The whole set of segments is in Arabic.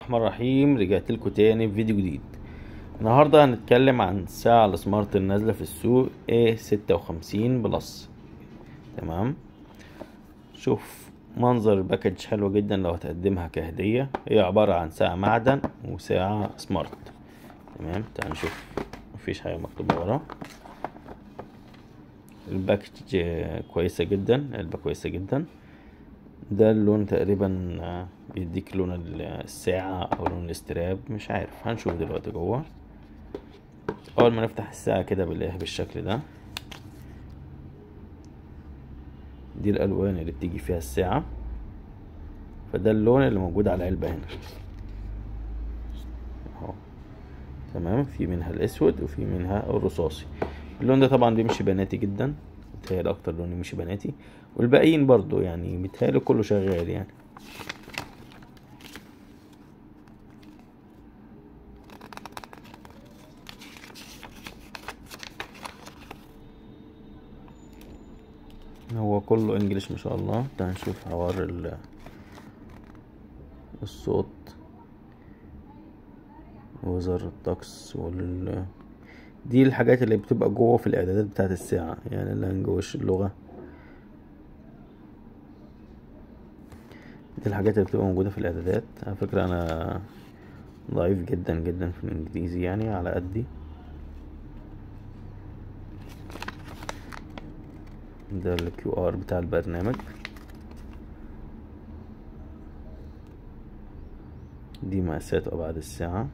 الرحمن الرحيم. رجعت لكم تاني في فيديو جديد. النهارده هنتكلم عن الساعة السمارت النازلة في السوق A56 بلس. تمام. شوف منظر الباكج حلو جدا لو هتقدمها كهدية. هي عبارة عن ساعة معدن وساعة سمارت. تمام. تعال نشوف، مفيش حاجة مكتوبة ورا. الباكج كويسة جدا، العلبة كويسة جدا. ده اللون تقريبا بيديك لون الساعة او لون الاستراب، مش عارف، هنشوف دلوقتي جوه. اول ما نفتح الساعة كده بنلاقيها بالشكل ده. دي الالوان اللي بتيجي فيها الساعة، فده اللون اللي موجود على العلبة هنا اهو. تمام. في منها الاسود وفي منها الرصاصي. اللون ده طبعا بيمشي بناتي جدا، متهيألي اكتر لون يمشي بناتي، والباقيين برضو يعني متهيألي كله شغال يعني. هو كله انجليش ما شاء الله. تعال نشوف حوار الصوت وزر الطقس دي الحاجات اللي بتبقى جوه في الاعدادات بتاعت الساعة، يعني اللانجوج، اللغة. دي الحاجات اللي بتبقى موجودة في الاعدادات. على فكرة انا ضعيف جدا جدا في الانجليزي، يعني على قدي. ده الكيو ار بتاع البرنامج. دي مقاسات ابعاد الساعة،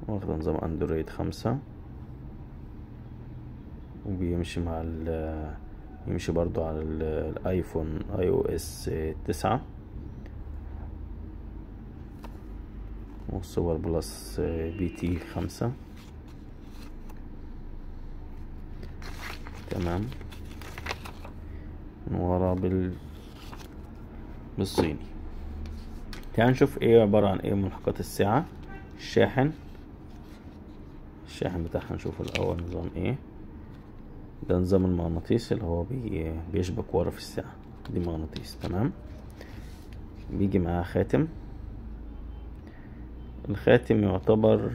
واخدة نظام اندرويد 5، وبيمشي مع يمشي برضو على الايفون iOS 9 والسوبر بلس BT 5. تمام. من ورا بالصيني. تعال نشوف ايه عبارة عن ايه ملحقات الساعة. الشاحن بتاعها نشوفه الاول نظام ايه. ده نظام المغناطيس اللي هو بيشبك ورا في الساعة. دي مغناطيس. تمام. بيجي معاه خاتم. الخاتم يعتبر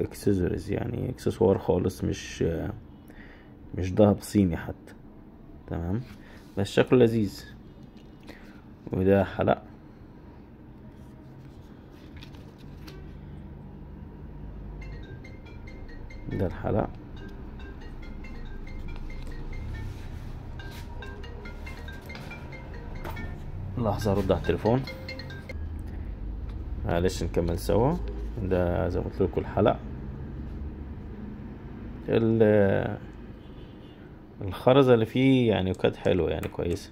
اكسسوارز، يعني اكسسوار خالص، مش دهب صيني حتى. تمام. بس شكله لذيذ. وده حلق. ده الحلق. لحظة ارد على التليفون، معلش نكمل سوا. ده زي ما قلت لكم الحلق. الخرزة اللي فيه يعني كانت حلوة، يعني كويسة.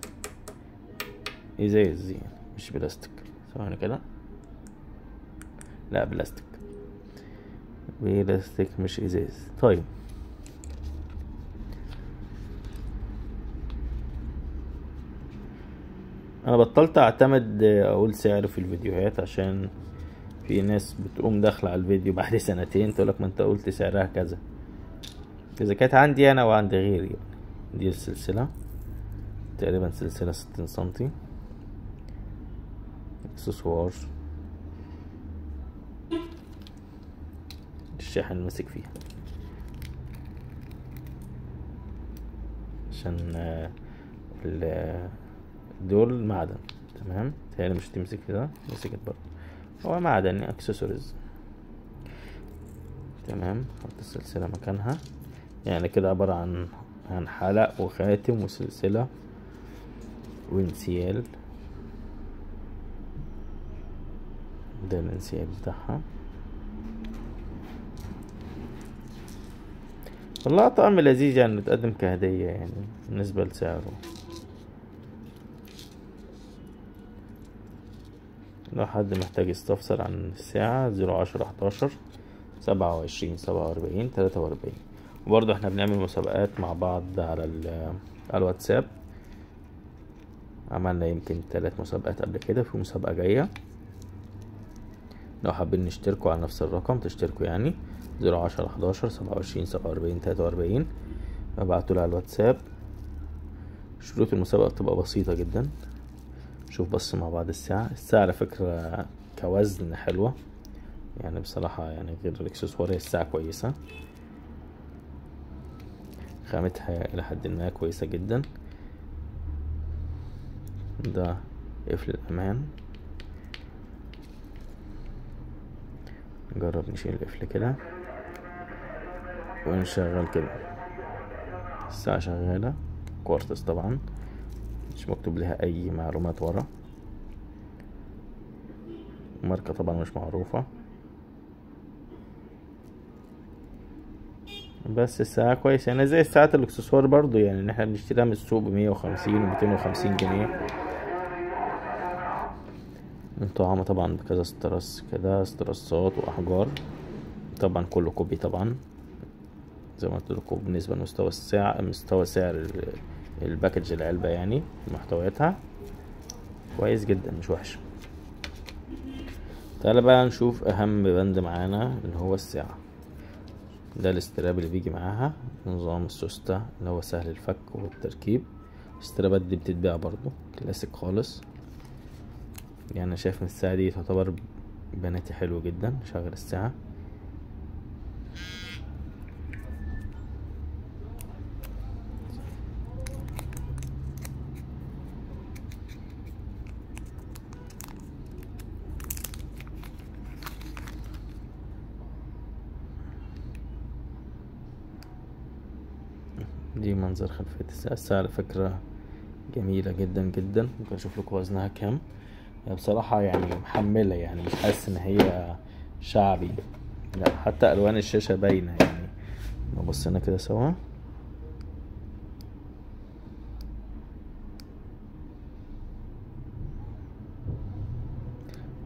ازاز يعني مش بلاستيك. ثواني كده، لا بلاستيك مش ازاز. طيب، انا بطلت اعتمد اقول سعر في الفيديوهات، عشان في ناس بتقوم داخله على الفيديو بعد سنتين تقولك ما انت قلت سعرها كذا. اذا كانت عندي انا وعند غيري يعني. دي السلسله تقريبا سلسله 60 سنتي. اكسسوار. الشاحن ماسك فيها عشان دول معدن. تمام. هي مش تمسك كده، مسكت برضه. هو معدن اكسسوارز. تمام. حط السلسلة مكانها. يعني كده عبارة عن حلق وخاتم وسلسلة وانسيال. ده الانسيال بتاعها. والله طعم لذيذ، يعني تقدم كهدية يعني بالنسبة لسعره. لو حد محتاج يستفسر عن الساعة 010 11 27 47 43. وبرضه احنا بنعمل مسابقات مع بعض على الواتساب. عملنا يمكن 3 مسابقات قبل كده، في مسابقة جاية. لو حابين نشتركوا على نفس الرقم تشتركوا، يعني 010 11 27 47 43. ابعتولي على الواتساب. شروط المسابقة بتبقى بسيطة جدا. شوف بص مع بعض الساعة على فكرة كوزن حلوة يعني بصراحة، يعني غير الاكسسوار هي الساعة كويسة، خامتها الى حد ما كويسة جدا. ده قفل الامان، نجرب نشيل القفل كده ونشغل كده. الساعة شغالة كوارتز طبعا، مش مكتوب لها اي معلومات ورا، ماركة طبعا مش معروفة، بس الساعة كويسة يعني زي الساعات الاكسسوار برضو، يعني ان احنا بنشتريها من السوق ب150 و250 جنيه. مطعمة طبعا بكذا استرس كده، استرسات واحجار، طبعا كله كوبي طبعا زي ما قلت لكم. بالنسبة لمستوى السعر، مستوى سعر الباكج العلبة يعني محتوياتها كويس جدا مش وحش. تعالى بقى نشوف اهم بند معانا اللي هو الساعة. ده الاستراب اللي بيجي معاها، نظام السوسته اللي هو سهل الفك والتركيب. الاسترابات دي بتتباع برضو كلاسيك خالص، يعني انا شايف ان الساعة دي تعتبر بناتي حلو جدا. شغل الساعة، دي منظر خلفية الساعة. الساعة على فكرة جميلة جدا جدا. ممكن اشوف لكم وزنها كام. يعني بصراحة يعني محملة، يعني مش حاسس ان هي شعبي، لا حتى الوان الشاشة باينة. يعني نبص هنا كده سوا،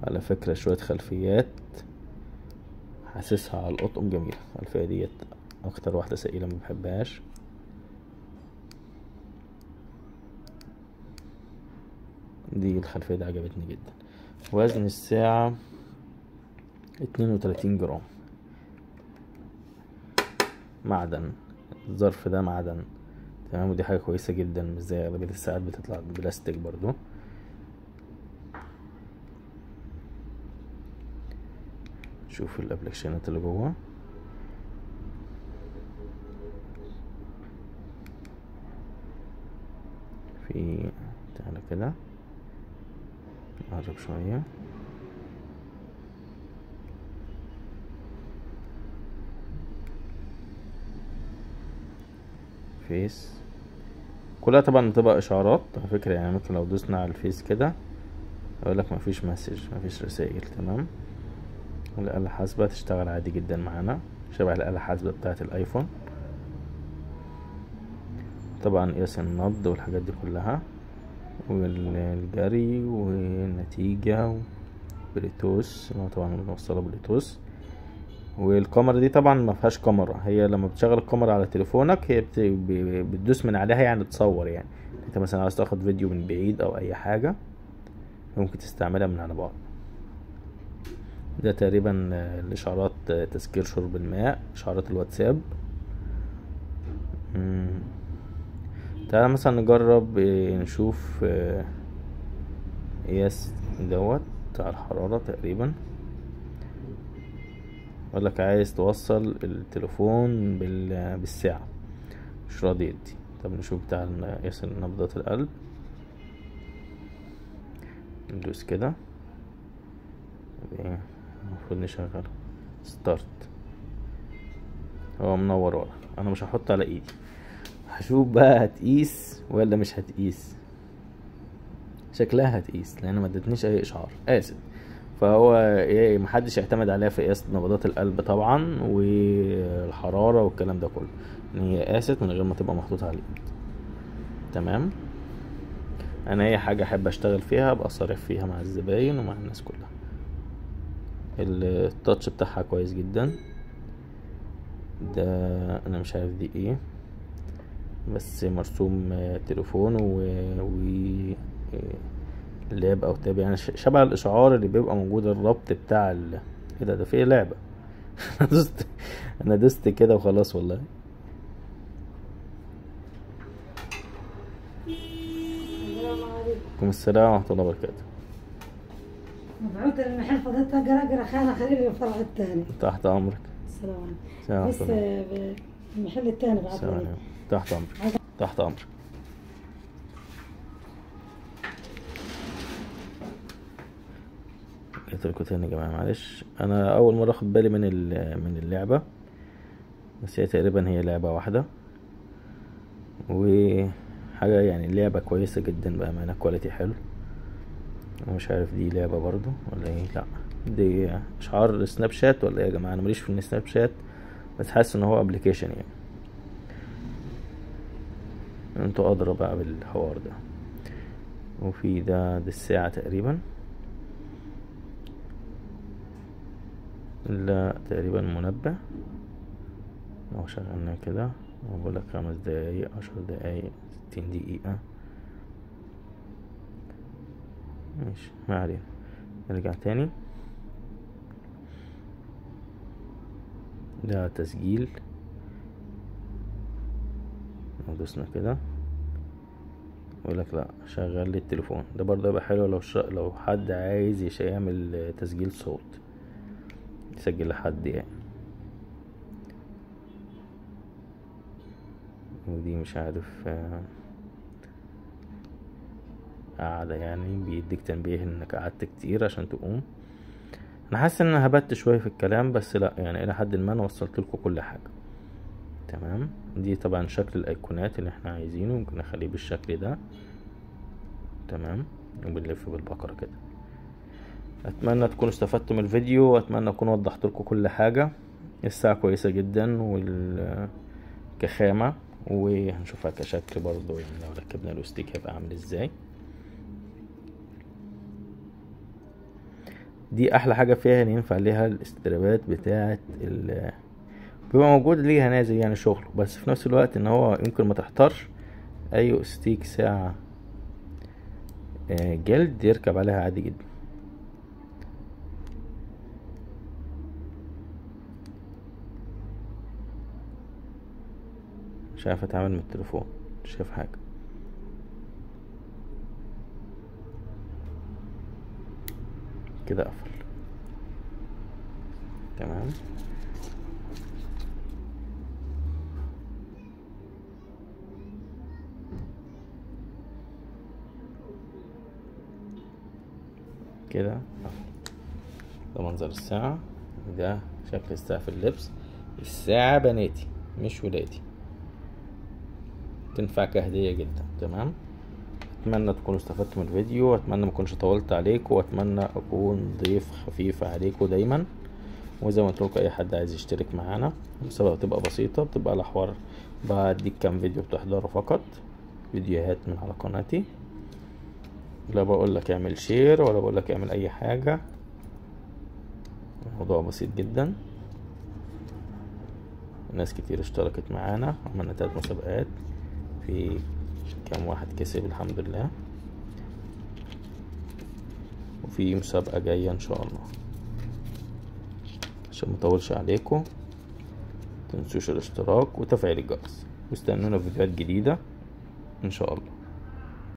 على فكرة شوية خلفيات حاسسها على القطن جميلة. الخلفية ديت اكتر واحدة سئيلة ما بحبهاش. دي الخلفية دي عجبتني جدا. وزن الساعة 32 جرام معدن. الظرف ده معدن تمام، ودي حاجة كويسة جدا مش زي اغلبية الساعات بتطلع بلاستيك برضو. شوف الابلكيشنات اللي جوه، في تعالى كده نقرب شوية. فيس كلها طبعا بتبقى اشعارات على فكرة، يعني ممكن لو دوسنا على الفيس كده يقولك مفيش مسج، مفيش رسائل. تمام. الآلة الحاسبة تشتغل عادي جدا معانا، شبه الآلة الحاسبة بتاعة الايفون. طبعا قياس النبض والحاجات دي كلها، والجري والنتيجة، بلوتوث اللي هو طبعا بنوصله بلوتوث. والكاميرا دي طبعا ما فيهاش كاميرا، هي لما بتشغل الكاميرا على تليفونك هي بتدوس من عليها يعني تصور. يعني انت مثلا عاوز تاخد فيديو من بعيد او اي حاجة ممكن تستعملها من على بعد. ده تقريبا الاشعارات، تسكير شرب الماء، اشعارات الواتساب. تعالى مثلا نجرب نشوف قياس دوت بتاع الحرارة تقريبا. يقول لك عايز توصل التليفون بالساعة، مش راضي يدي. طب نشوف بتاع قياس نبضات القلب. ندوس كده، المفروض نشغله ستارت. هو منور ورا، انا مش هحط على ايدي، هشوف بقى هتقيس ولا مش هتقيس. شكلها هتقيس لان ما ادتنيش اي اشعار، اسف. فهو ايه، محدش يعتمد عليها في قياس نبضات القلب طبعا والحرارة والكلام ده كله، ان هي قاست من غير ما تبقى محطوطة على الايد. تمام. انا اي حاجة احب اشتغل فيها ابقى صريح فيها مع الزباين ومع الناس كلها. التاتش بتاعها كويس جدا. ده انا مش عارف دي ايه، بس مرسوم تليفون و لاب او تاب، يعني شبه الاشعار اللي بيبقى موجود الربط بتاع ايه ده في لعبة. انا دست كده وخلاص والله. وعليكم السلام ورحمة الله وبركاته. مبعوث المحل فضلت اقرا خانه خليل الفرع الثاني. تحت امرك. السلام سلام بس المحل الثاني بعد سلام. تحت امرك. تحت امرك. جيت لكم تاني يا جماعة، معلش انا اول مرة اخد بالي من اللعبة، بس هي تقريبا هي لعبة واحدة وحاجة يعني لعبة كويسة جدا بأمانة، كواليتي حلو. مش عارف دي لعبة برضو ولا ايه، لا دي اشعار سناب شات ولا ايه يا جماعة؟ انا ماليش في السناب شات، بس حاسس ان هو ابلكيشن يعني، انتوا ادرى بقى بالحوار ده. وفي ده الساعة تقريبا، لا تقريبا منبه. لو شغلنا كده بقول لك 5 دقايق 10 دقايق 60 دقيقة، ماشي ما علينا. نرجع تاني، ده تسجيل. لو دوسنا كده يقول لك لا شغل لي التليفون، ده برضه يبقى حلو لو حد عايز يعمل تسجيل صوت، يسجل لحد يعني. ودي مش عارف قاعدة يعني، بيديك تنبيه انك قعدت كتير عشان تقوم. انا حاسس ان انا هبت شوية في الكلام، بس لا يعني الى حد ما انا وصلت لكم كل حاجة تمام. دي طبعا شكل الايقونات اللي احنا عايزينه، ممكن نخليه بالشكل ده تمام، وبنلف بالبقرة كده. اتمنى تكونوا استفدتوا من الفيديو، واتمنى اكون وضحت لكم كل حاجة. الساعة كويسة جدا كخامة، وهنشوفها كشكل برضو يعني لو ركبنا له ستيك هيبقى عامل ازاي. دي احلى حاجة فيها ان ينفع ليها الاسترابات بتاعة بيبقى موجود ليها نازل يعني شغل، بس في نفس الوقت ان هو يمكن ما تحترش اي ستيك ساعة جلد يركب عليها عادي جدا. مش عارف اتعامل من التليفون، مش شايف حاجة. كده قفل تمام. كده ده منظر الساعة، ده شكل الساعة في اللبس. الساعة بناتي مش ولادي، تنفع كهدية جدا تمام. اتمنى تكونوا استفدتوا من الفيديو، واتمنى ما اكونش طولت عليكم، واتمنى اكون ضيف خفيف عليكم دايما. وزي ما قلت لكم اي حد عايز يشترك معانا المسابقة بتبقى بسيطة، بتبقى الاحوار بديك كام فيديو بتحضره فقط، فيديوهات من على قناتي. لا بقول لك اعمل شير ولا بقول لك اعمل اي حاجة، الموضوع بسيط جدا. ناس كتير اشتركت معانا، عملنا 3 مسابقات، في كام واحد كسب الحمد لله، وفي مسابقة جاية ان شاء الله. عشان مطولش عليكم متنسوش الاشتراك وتفعيل الجرس، واستنونا في فيديوهات جديدة ان شاء الله.